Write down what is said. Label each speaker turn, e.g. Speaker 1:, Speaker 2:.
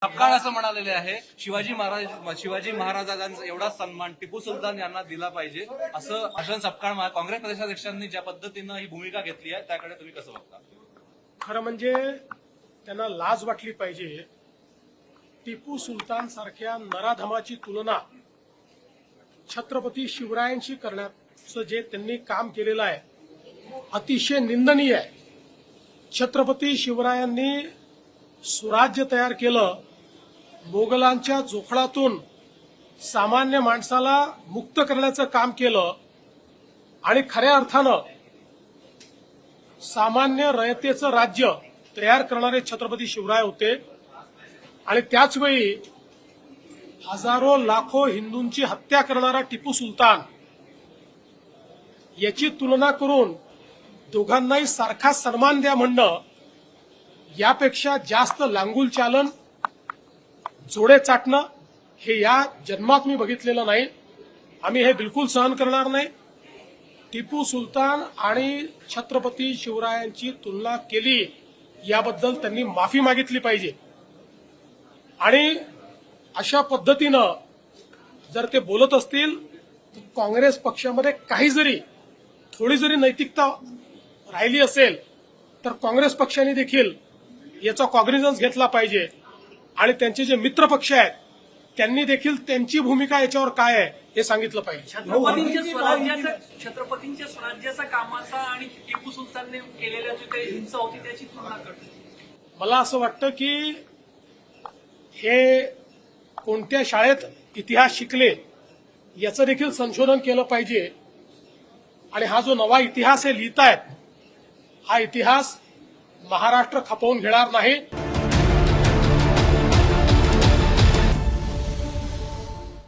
Speaker 1: सपकाळ असं म्हणालेले आहे शिवाजी महाराजांचा एवढा सन्मान टिपू सुलतान यांना दिला पाहिजे असं भाषण सपकाळ काँग्रेस प्रदेशाध्यक्षांनी ज्या पद्धतीनं ही भूमिका घेतली आहे त्याकडे तुम्ही कसं बघता?
Speaker 2: खरं म्हणजे त्यांना लाज वाटली पाहिजे. टिपू सुलतान सारख्या नराधमाची तुलना छत्रपती शिवरायांशी करण्याचं जे त्यांनी काम केलेलं आहे अतिशय निंदनीय आहे. छत्रपती शिवरायांनी सुराज्य तयार केलं, मोगलांच्या जोखडातून सामान्य माणसाला मुक्त करण्याचं काम केलं आणि खऱ्या अर्थानं सामान्य रयतेचं राज्य तयार करणारे छत्रपती शिवराय होते. आणि त्याचवेळी हजारो लाखो हिंदूंची हत्या करणारा टिपू सुलतान याची तुलना करून दोघांनाही सारखा सन्मान द्या म्हणणं यापेक्षा जास्त लांगुल चालन, जोडे चाटणं हे या जन्मात मी बघितलेलं नाही. आम्ही हे बिलकुल सहन करणार नाही. टिपू सुलतान आणि छत्रपती शिवरायांची तुलना केली याबद्दल त्यांनी माफी मागितली पाहिजे. आणि अशा पद्धतीनं जर ते बोलत असतील तर काँग्रेस पक्षामध्ये काही जरी थोडी जरी नैतिकता राहिली असेल तर काँग्रेस पक्षाने देखील याचा कॉग्निझन्स घेतला पाहिजे. आणि त्यांचे जे मित्र पक्ष आहेत त्यांनी देखील त्यांची भूमिका याच्यावर काय आहे हे सांगितलं पाहिजे.
Speaker 3: छत्रपतींच्या स्वराज्याचा कामाचा आणि टिपू सुलतानने केलेल्या जी काही हिंसा होती त्याची तुलना करते.
Speaker 2: मला असं वाटतं की हे कोणत्या शाळेत इतिहास शिकले याचं देखील संशोधन केलं पाहिजे. आणि हा जो नवा इतिहास हे लिहितायत हा इतिहास महाराष्ट्र खपवून घेणार नाही.